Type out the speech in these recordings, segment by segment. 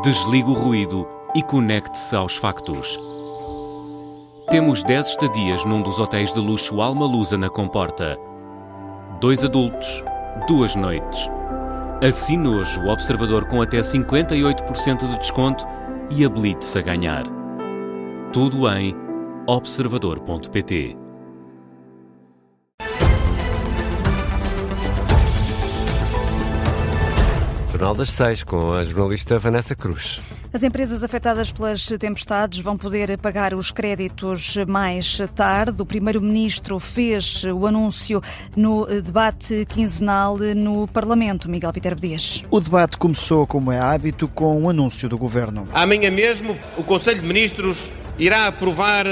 Desligue o ruído e conecte-se aos factos. Temos 10 estadias num dos hotéis de luxo Alma Lusa na Comporta. 2 adultos, 2 noites. Assine hoje o Observador com até 58% de desconto e habilite-se a ganhar. Tudo em observador.pt. Jornal das 6, com a jornalista Vanessa Cruz. As empresas afetadas pelas tempestades vão poder pagar os créditos mais tarde. O Primeiro-Ministro fez o anúncio no debate quinzenal no Parlamento. Miguel Viterbo Dias. O debate começou, como é hábito, com um anúncio do Governo. Amanhã mesmo, o Conselho de Ministros irá aprovar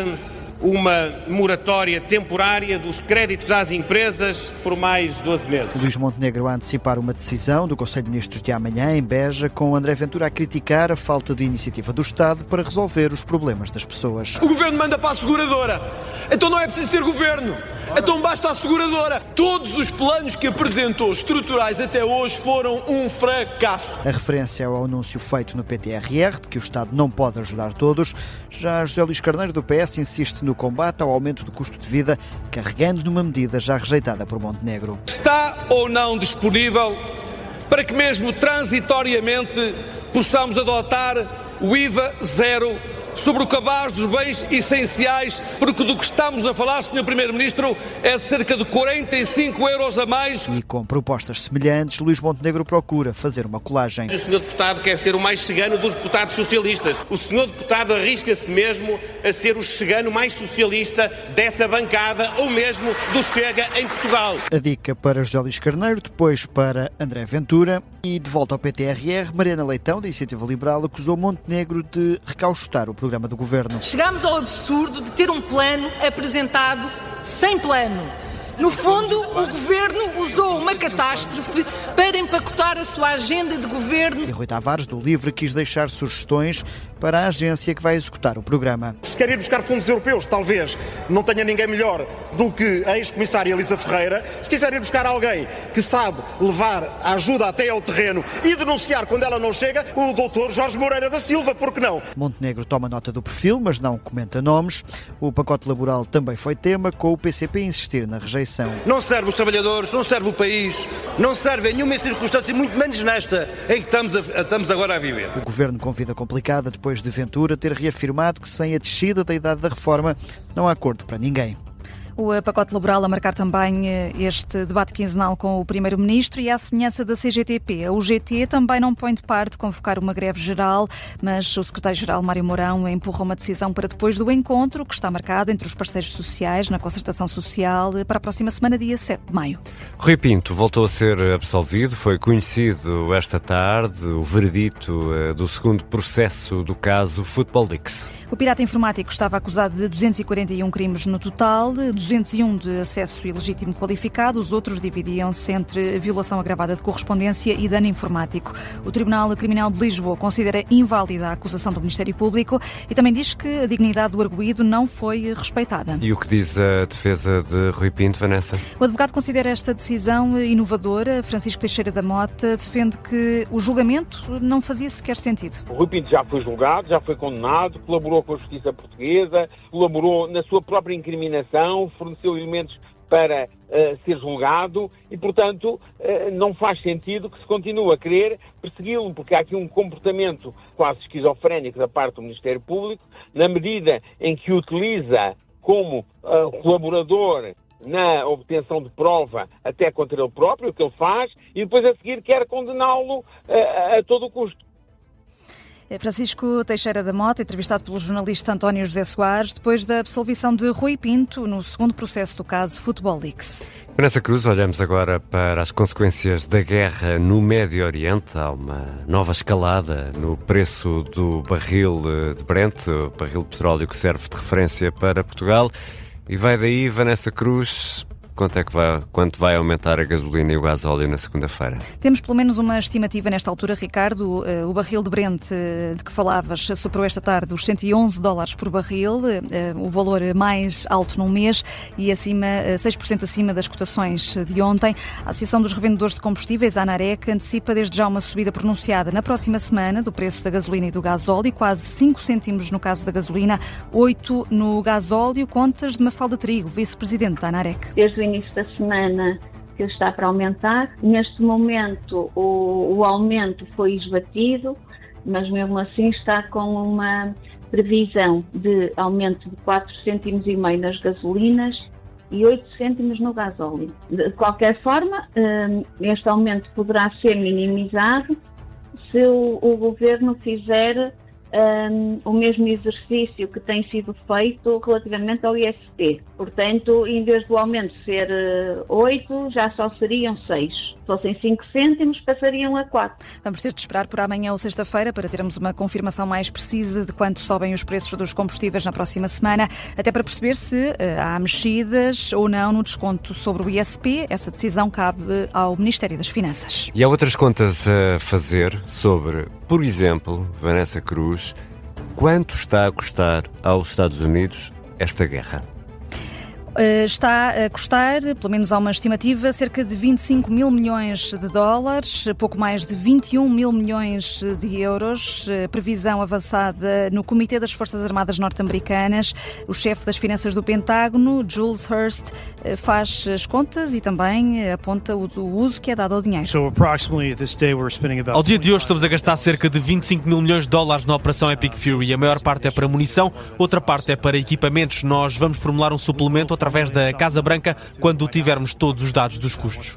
uma moratória temporária dos créditos às empresas por mais 12 meses. Luís Montenegro a antecipar uma decisão do Conselho de Ministros de amanhã em Beja, com André Ventura a criticar a falta de iniciativa do Estado para resolver os problemas das pessoas. O Governo manda para a seguradora. Então não é preciso ter Governo. Então basta a seguradora. Todos os planos que apresentou estruturais até hoje foram um fracasso. A referência ao anúncio feito no PTRR de que o Estado não pode ajudar todos. Já José Luís Carneiro do PS insiste no combate ao aumento do custo de vida, carregando numa medida já rejeitada por Montenegro. Está ou não disponível para que mesmo transitoriamente possamos adotar o IVA zero sobre o cabaz dos bens essenciais, porque do que estamos a falar, Sr. Primeiro-Ministro, é de cerca de 45 euros a mais. E com propostas semelhantes, Luís Montenegro procura fazer uma colagem. O Sr. Deputado quer ser o mais chegano dos deputados socialistas. O Sr. Deputado arrisca-se mesmo a ser o chegano mais socialista dessa bancada, ou mesmo do Chega em Portugal. A dica para José Luís Carneiro, depois para André Ventura e de volta ao PTRR, Mariana Leitão, da Iniciativa Liberal, acusou Montenegro de recaustar o programa do Governo. Chegámos ao absurdo de ter um plano apresentado sem plano. No fundo, o Governo usou uma catástrofe para empacotar a sua agenda de governo. E Rui Tavares, do LIVRE, quis deixar sugestões para a agência que vai executar o programa. Se quer ir buscar fundos europeus, talvez não tenha ninguém melhor do que a ex-comissária Elisa Ferreira. Se quiser ir buscar alguém que sabe levar a ajuda até ao terreno e denunciar quando ela não chega, o doutor Jorge Moreira da Silva, por que não? Montenegro toma nota do perfil, mas não comenta nomes. O pacote laboral também foi tema, com o PCP a insistir na rejeição. Não serve os trabalhadores, não serve o país, não serve em nenhuma circunstância, muito menos nesta em que estamos agora a viver. O Governo com vida complicada depois de Ventura ter reafirmado que sem a descida da idade da reforma não há acordo para ninguém. O pacote laboral a marcar também este debate quinzenal com o Primeiro-Ministro e à semelhança da CGTP. A UGT também não põe de parte convocar uma greve geral, mas o secretário-geral Mário Mourão empurra uma decisão para depois do encontro que está marcado entre os parceiros sociais na concertação social para a próxima semana, dia 7 de maio. Rui Pinto voltou a ser absolvido. Foi conhecido esta tarde o veredito do segundo processo do caso Football Leaks. O pirata informático estava acusado de 241 crimes no total, 201 de acesso ilegítimo qualificado, os outros dividiam-se entre violação agravada de correspondência e dano informático. O Tribunal Criminal de Lisboa considera inválida a acusação do Ministério Público e também diz que a dignidade do arguido não foi respeitada. E o que diz a defesa de Rui Pinto, Vanessa? O advogado considera esta decisão inovadora. Francisco Teixeira da Mota defende que o julgamento não fazia sequer sentido. O Rui Pinto já foi julgado, já foi condenado, colaborou com a justiça portuguesa, colaborou na sua própria incriminação, forneceu elementos para ser julgado e, portanto, não faz sentido que se continue a querer persegui-lo, porque há aqui um comportamento quase esquizofrénico da parte do Ministério Público, na medida em que utiliza como colaborador na obtenção de prova até contra ele próprio, o que ele faz, e depois a seguir quer condená-lo a todo o custo. Francisco Teixeira da Mota, entrevistado pelo jornalista António José Soares, depois da absolvição de Rui Pinto no segundo processo do caso Football Leaks. Vanessa Cruz, olhamos agora para as consequências da guerra no Médio Oriente. Há uma nova escalada no preço do barril de Brent, o barril de petróleo que serve de referência para Portugal. E vai daí, Vanessa Cruz, quanto vai aumentar a gasolina e o gasóleo na segunda-feira? Temos pelo menos uma estimativa nesta altura, Ricardo. O barril de Brent de que falavas superou esta tarde os $111 por barril, o valor mais alto num mês e 6% acima das cotações de ontem. A Associação dos Revendedores de Combustíveis, a ANAREC, antecipa desde já uma subida pronunciada na próxima semana do preço da gasolina e do gasóleo, quase 5 cêntimos no caso da gasolina, 8 no gasóleo. Contas de Mafalda Trigo, vice-presidente da ANAREC. Desde o início da semana que ele está para aumentar. Neste momento o aumento foi esbatido, mas mesmo assim está com uma previsão de aumento de 4,5 cêntimos nas gasolinas e 8 cêntimos no gasóleo. De qualquer forma, este aumento poderá ser minimizado se o Governo fizer o mesmo exercício que tem sido feito relativamente ao ISP. Portanto, em vez do aumento ser 8, já só seriam 6. Se fossem 5 cêntimos, passariam a 4. Vamos ter de esperar por amanhã ou sexta-feira para termos uma confirmação mais precisa de quanto sobem os preços dos combustíveis na próxima semana, até para perceber se há mexidas ou não no desconto sobre o ISP. Essa decisão cabe ao Ministério das Finanças. E há outras contas a fazer sobre, por exemplo, Vanessa Cruz, quanto está a custar aos Estados Unidos esta guerra? Está a custar, pelo menos há uma estimativa, cerca de 25 mil milhões de dólares, pouco mais de 21 mil milhões de euros. Previsão avançada no Comitê das Forças Armadas Norte-Americanas. O chefe das finanças do Pentágono, Jules Hurst, faz as contas e também aponta o uso que é dado ao dinheiro. Ao dia de hoje estamos a gastar cerca de 25 mil milhões de dólares na Operação Epic Fury. A maior parte é para munição, outra parte é para equipamentos. Nós vamos formular um suplemento através da Casa Branca quando tivermos todos os dados dos custos.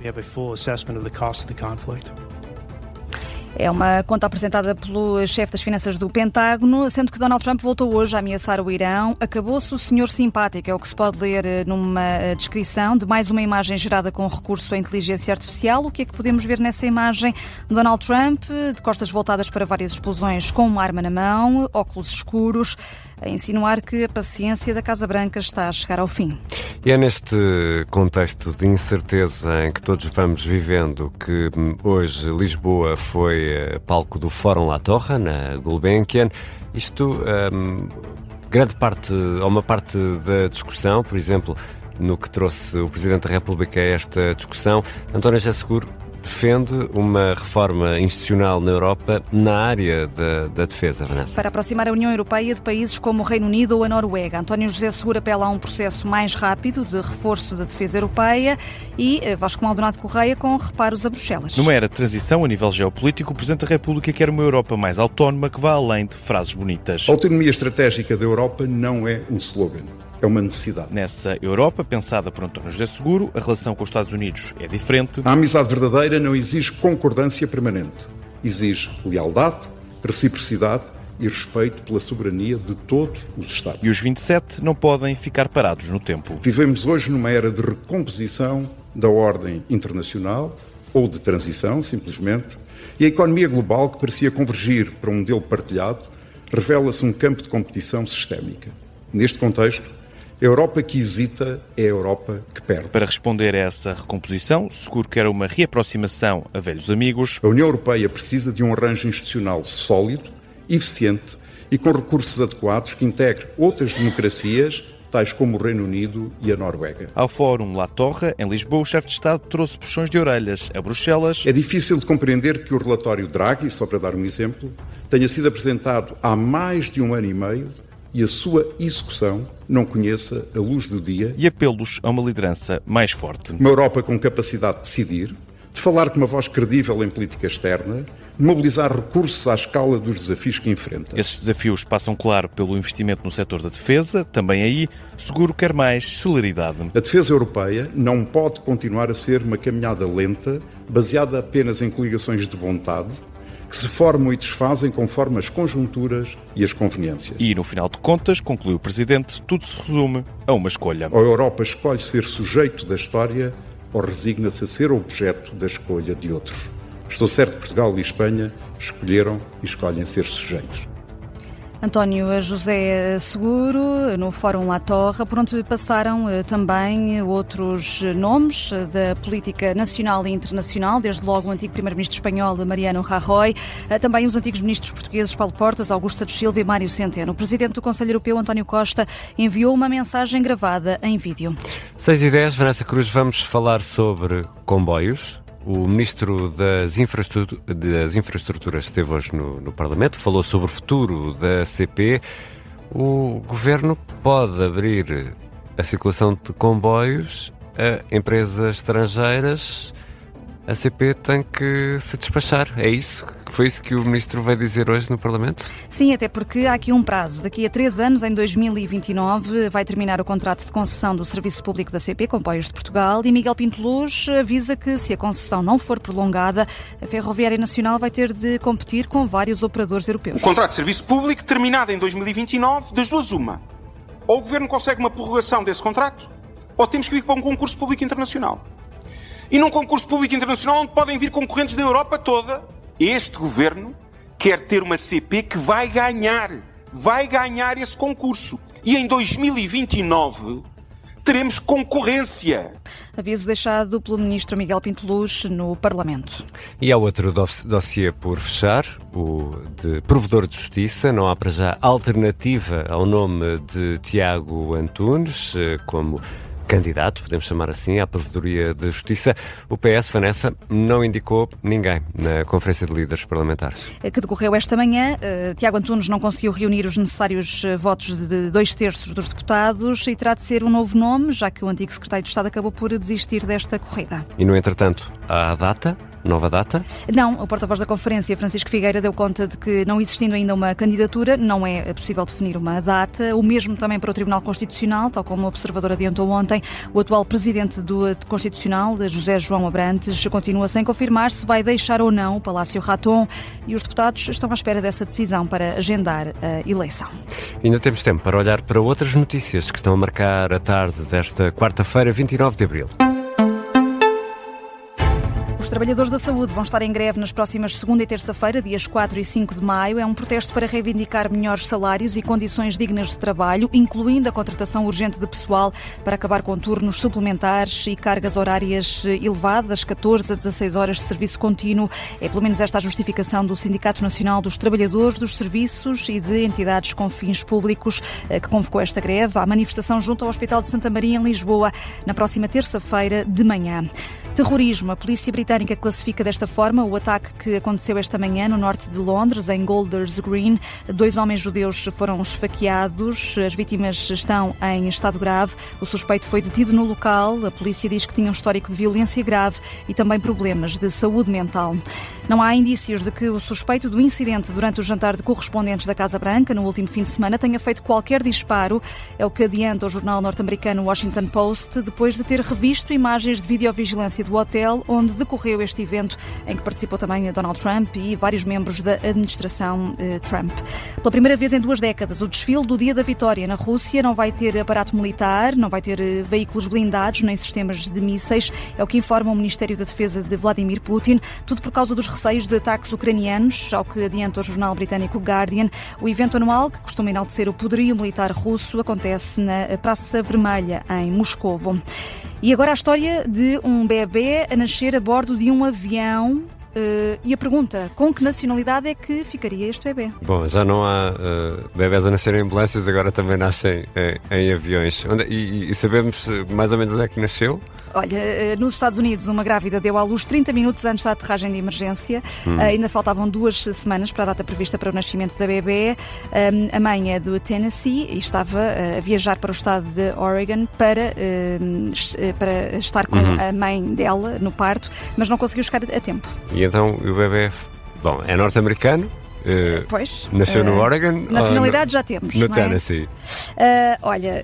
É uma conta apresentada pelo chefe das finanças do Pentágono, sendo que Donald Trump voltou hoje a ameaçar o Irão. Acabou-se o senhor simpático, é o que se pode ler numa descrição de mais uma imagem gerada com recurso à inteligência artificial. O que é que podemos ver nessa imagem? Donald Trump, de costas voltadas para várias explosões, com uma arma na mão, óculos escuros, a insinuar que a paciência da Casa Branca está a chegar ao fim. E é neste contexto de incerteza em que todos vamos vivendo que hoje Lisboa foi palco do Fórum La Torre, na Gulbenkian. Isto, grande parte, ou uma parte da discussão, por exemplo, no que trouxe o Presidente da República a esta discussão, António José Seguro defende uma reforma institucional na Europa na área da defesa, Vanessa. Para aproximar a União Europeia de países como o Reino Unido ou a Noruega. António José Seguro apela a um processo mais rápido de reforço da defesa europeia e Vasco Maldonado Correia com reparos a Bruxelas. Numa era de transição a nível geopolítico, o Presidente da República quer uma Europa mais autónoma que vá além de frases bonitas. A autonomia estratégica da Europa não é um slogan. É uma necessidade. Nessa Europa, pensada por António José Seguro, a relação com os Estados Unidos é diferente. A amizade verdadeira não exige concordância permanente. Exige lealdade, reciprocidade e respeito pela soberania de todos os Estados. E os 27 não podem ficar parados no tempo. Vivemos hoje numa era de recomposição da ordem internacional, ou de transição, simplesmente, e a economia global, que parecia convergir para um modelo partilhado, revela-se um campo de competição sistémica. Neste contexto, a Europa que hesita é a Europa que perde. Para responder a essa recomposição, Seguro quer uma reaproximação a velhos amigos. A União Europeia precisa de um arranjo institucional sólido, eficiente e com recursos adequados que integre outras democracias, tais como o Reino Unido e a Noruega. Ao Fórum La Torre, em Lisboa, o chefe de Estado trouxe puxões de orelhas a Bruxelas. É difícil de compreender que o relatório Draghi, só para dar um exemplo, tenha sido apresentado há mais de um ano e meio e a sua execução não conheça a luz do dia. E apelos a uma liderança mais forte. Uma Europa com capacidade de decidir, de falar com uma voz credível em política externa, de mobilizar recursos à escala dos desafios que enfrenta. Esses desafios passam, claro, pelo investimento no setor da defesa. Também aí, Seguro quer mais celeridade. A defesa europeia não pode continuar a ser uma caminhada lenta, baseada apenas em coligações de vontade, que se formam e desfazem conforme as conjunturas e as conveniências. E, no final de contas, conclui o Presidente, tudo se resume a uma escolha. Ou a Europa escolhe ser sujeito da história, ou resigna-se a ser objeto da escolha de outros. Estou certo que Portugal e Espanha escolheram e escolhem ser sujeitos. António José Seguro, no Fórum La Torre, por onde passaram também outros nomes da política nacional e internacional, desde logo o antigo primeiro-ministro espanhol Mariano Rajoy, também os antigos ministros portugueses Paulo Portas, Augusto Santos Silva e Mário Centeno. O presidente do Conselho Europeu, António Costa, enviou uma mensagem gravada em vídeo. 6h10, Vanessa Cruz, vamos falar sobre comboios. O Ministro das Infraestruturas esteve hoje no Parlamento, falou sobre o futuro da CP. O Governo pode abrir a circulação de comboios a empresas estrangeiras. A CP tem que se despachar. É isso? Foi isso que o Ministro vai dizer hoje no Parlamento? Sim, até porque há aqui um prazo. Daqui a 3 anos, em 2029, vai terminar o contrato de concessão do Serviço Público da CP, Comboios de Portugal, e Miguel Pinto Luz avisa que, se a concessão não for prolongada, a Ferroviária Nacional vai ter de competir com vários operadores europeus. O contrato de Serviço Público, terminado em 2029, das duas uma. Ou o Governo consegue uma prorrogação desse contrato, ou temos que ir para um concurso público internacional. E num concurso público internacional onde podem vir concorrentes da Europa toda, este Governo quer ter uma CP que vai ganhar esse concurso. E em 2029 teremos concorrência. Aviso deixado pelo Ministro Miguel Pinto Luz no Parlamento. E há outro dossiê por fechar, o de Provedor de Justiça. Não há para já alternativa ao nome de Tiago Antunes como candidato, podemos chamar assim, à Provedoria de Justiça. O PS, Vanessa, não indicou ninguém na Conferência de Líderes Parlamentares. Que decorreu esta manhã. Tiago Antunes não conseguiu reunir os necessários votos de 2/3 dos deputados e terá de ser um novo nome, já que o antigo secretário de Estado acabou por desistir desta corrida. E, no entretanto, há a data? Nova data? Não, o porta-voz da Conferência, Francisco Figueira, deu conta de que, não existindo ainda uma candidatura, não é possível definir uma data. O mesmo também para o Tribunal Constitucional, tal como o Observador adiantou ontem. O atual presidente do Constitucional, José João Abrantes, continua sem confirmar se vai deixar ou não o Palácio Raton, e os deputados estão à espera dessa decisão para agendar a eleição. Ainda temos tempo para olhar para outras notícias que estão a marcar a tarde desta quarta-feira, 29 de abril. Os trabalhadores da saúde vão estar em greve nas próximas segunda e terça-feira, dias 4 e 5 de maio. É um protesto para reivindicar melhores salários e condições dignas de trabalho, incluindo a contratação urgente de pessoal para acabar com turnos suplementares e cargas horárias elevadas, 14 a 16 horas de serviço contínuo. É pelo menos esta a justificação do Sindicato Nacional dos Trabalhadores dos Serviços e de Entidades com Fins Públicos, que convocou esta greve à manifestação junto ao Hospital de Santa Maria, em Lisboa, na próxima terça-feira de manhã. Terrorismo. A polícia britânica classifica desta forma o ataque que aconteceu esta manhã no norte de Londres, em Golders Green. 2 homens judeus foram esfaqueados. As vítimas estão em estado grave. O suspeito foi detido no local. A polícia diz que tinha um histórico de violência grave e também problemas de saúde mental. Não há indícios de que o suspeito do incidente durante o jantar de correspondentes da Casa Branca no último fim de semana tenha feito qualquer disparo. É o que adianta o jornal norte-americano Washington Post, depois de ter revisto imagens de videovigilância do hotel onde decorreu este evento, em que participou também Donald Trump e vários membros da administração Trump. Pela primeira vez em 2 décadas, o desfile do Dia da Vitória na Rússia não vai ter aparato militar, não vai ter veículos blindados nem sistemas de mísseis. É o que informa o Ministério da Defesa de Vladimir Putin, tudo por causa dos receios de ataques ucranianos, ao que adianta o jornal britânico Guardian. O evento anual, que costuma enaltecer o poderio militar russo, acontece na Praça Vermelha, em Moscovo. E agora a história de um bebê a nascer a bordo de um avião. E a pergunta, com que nacionalidade é que ficaria este bebê? Bom, já não há bebés a nascer em ambulâncias, agora também nascem em aviões. E sabemos mais ou menos onde é que nasceu? Olha, nos Estados Unidos, uma grávida deu à luz 30 minutos antes da aterragem de emergência. Ainda faltavam 2 semanas para a data prevista para o nascimento da bebê. A mãe é do Tennessee e estava a viajar para o estado de Oregon para estar com a mãe dela no parto, mas não conseguiu chegar a tempo. E então o bebê, bom, é norte-americano? Pois, nasceu no Oregon? Nacionalidade já temos. No Tennessee. Olha,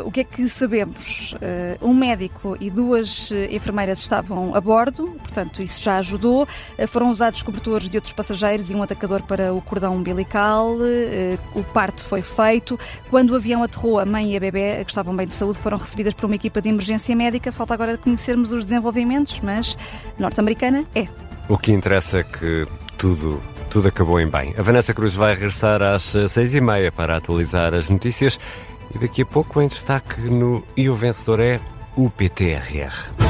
o que é que sabemos? Um médico e 2 enfermeiras estavam a bordo, portanto isso já ajudou. Foram usados cobertores de outros passageiros e um atacador para o cordão umbilical. O parto foi feito. Quando o avião aterrou, a mãe e a bebê, que estavam bem de saúde, foram recebidas por uma equipa de emergência médica. Falta agora conhecermos os desenvolvimentos, mas norte-americana é. O que interessa é que tudo tudo acabou em bem. A Vanessa Cruz vai regressar às 6h30 para atualizar as notícias e daqui a pouco em destaque no E o Vencedor é o PTRR.